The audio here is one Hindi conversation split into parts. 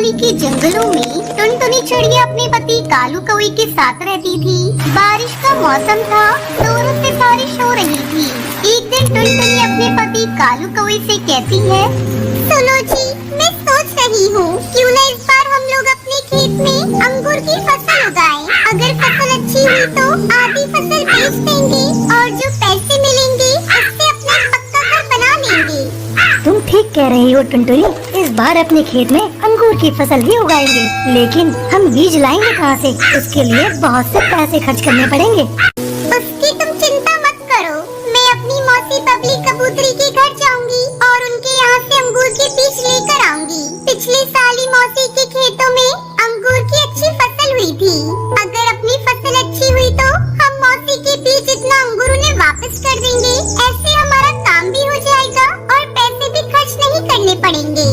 पासवाली के जंगलों में टुनटुनी चिड़िया अपने पति कालू कौवे के साथ रहती थी। बारिश का मौसम था, जोरों से बारिश हो रही थी। एक दिन टुनटुनी अपने पति कालू कौवे से कहती है, सुनो जी, मैं सोच रही हूँ क्यों न इस बार हम लोग अपने खेत में अंगूर की फसल उगाएं। अगर फसल अच्छी हुई तो आधी फसल बेच देंगे और जो पैसे मिलेंगे उससे अपना पक्का घर बना लेंगे। तुम ठीक कह रही हो टुनटुनी, इस बार अपने खेत में अंगूर की फसल ही उगाएंगे, लेकिन हम बीज लाएंगे कहाँ से? उसके लिए बहुत से पैसे खर्च करने पड़ेंगे। उसकी तुम चिंता मत करो, मैं अपनी मौसी बबली कबूतरी के घर जाऊंगी और उनके यहाँ से अंगूर के बीज लेकर आऊंगी। पिछले साल ही मौसी के खेतों में अंगूर की अच्छी फसल हुई थी। अगर अपनी फसल अच्छी हुई तो हम मौसी के बीज इतना अंगूर उन्हें वापस कर देंगे। ऐसे हमारा काम भी हो जाएगा और पैसे भी खर्च नहीं करने पड़ेंगे।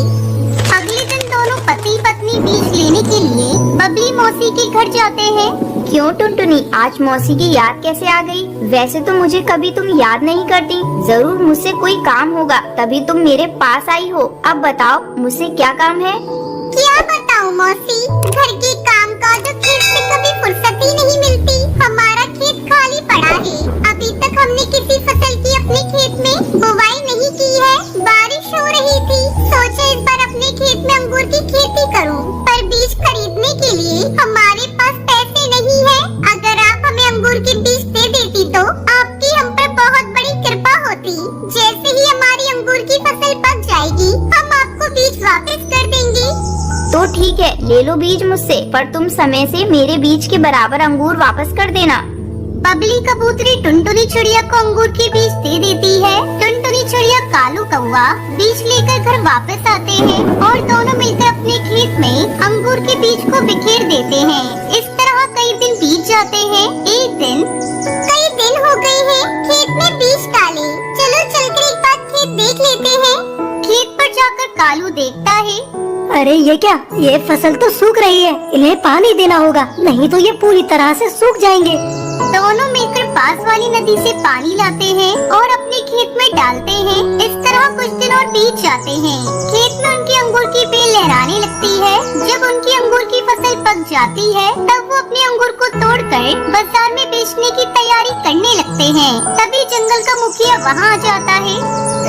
अगले दिन दोनों पति पत्नी बीज लेने के लिए बबली मौसी के घर जाते हैं। क्यों टुनटुनी, आज मौसी की याद कैसे आ गई? वैसे तो मुझे कभी तुम याद नहीं करती। जरूर मुझसे कोई काम होगा तभी तुम मेरे पास आई हो। अब बताओ मुझसे क्या काम है? क्या बताऊं मौसी, घर के काम काज और खेत से कभी फुर्सत ही नहीं मिलती। हमारा खेत खाली पड़ा है। अभी तक हमने किसी फसल की अपने खेत में बुवाई नहीं की है। बारिश हो रही थी, सोचा इस बार अपने खेत में अंगूर की खेती करूं, पर बीज खरीदने के लिए हमारे पास पैसे नहीं है। अगर आप हमें अंगूर के बीज दे देती तो आपकी हम पर बहुत बड़ी कृपा होती। जैसे ही हमारी अंगूर की फसल पक जाएगी, हम आपको बीज वापस कर देंगे। तो ठीक है, ले लो बीज मुझसे, पर तुम समय से मेरे बीज के बराबर अंगूर वापस कर देना। बबली कबूतरी टुनटुनी चिड़िया को अंगूर के बीज दे देती है। टुनटुनी चिड़िया कालू कौवा बीज लेकर घर वापस आते हैं और दोनों मिलकर अपने खेत में अंगूर के बीज को बिखेर देते हैं। इस तरह कई दिन बीत जाते हैं। एक दिन, कई दिन हो गए हैं खेत में बीज डाले, चलो चलकर एक बार खेत देख लेते हैं। खेत पर जाकर कालू देखता है, अरे ये क्या, ये फसल तो सूख रही है, इन्हें पानी देना होगा, नहीं तो ये पूरी तरह से सूख जाएंगे। दोनों मिलकर पास वाली नदी से पानी लाते हैं और अपने खेत में डालते हैं। इस तरह कुछ दिन और बीत जाते हैं। खेत में उनकी अंगूर की बेल लहराने लगती है। जब उनकी अंगूर की फसल पक जाती है तब वो अपने अंगूर को तोड़कर बाजार में बेचने की तैयारी करने लगते हैं। तभी जंगल का मुखिया वहाँ आ जाता है।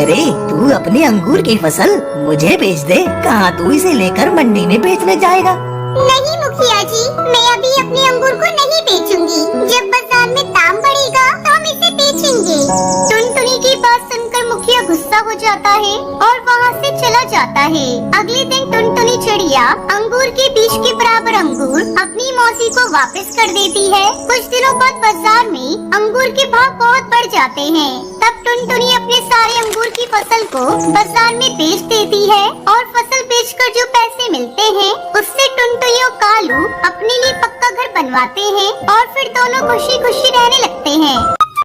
अरे तू अपनी अंगूर की फसल मुझे बेच दे, कहाँ तू इसे लेकर मंडी में बेचने जाएगा? नहीं मुखिया जी, मैं अभी अपने अंगूर को नहीं बेचूंगी। जब बाजार में दाम बढ़ेगा तो हम इसे बेचेंगे। टुनटुनी की बात सुनकर मुखिया गुस्सा हो जाता है और वहाँ से चला जाता है। अगले दिन टुनटुनी चिड़िया अंगूर के बीज के बराबर अंगूर अपनी मौसी को वापस कर देती है। कुछ दिनों बाद बाजार में अंगूर के भाव बहुत बढ़ जाते हैं। तब टुनटुनी अपने सारे अंगूर की फसल को बाजार में बेच देती है और फसल बेचकर जो पैसे मिलते हैं उससे टुनटुनी और कालू अपने लिए पक्का घर बनवाते हैं और फिर दोनों खुशी खुशी रहने लगते हैं।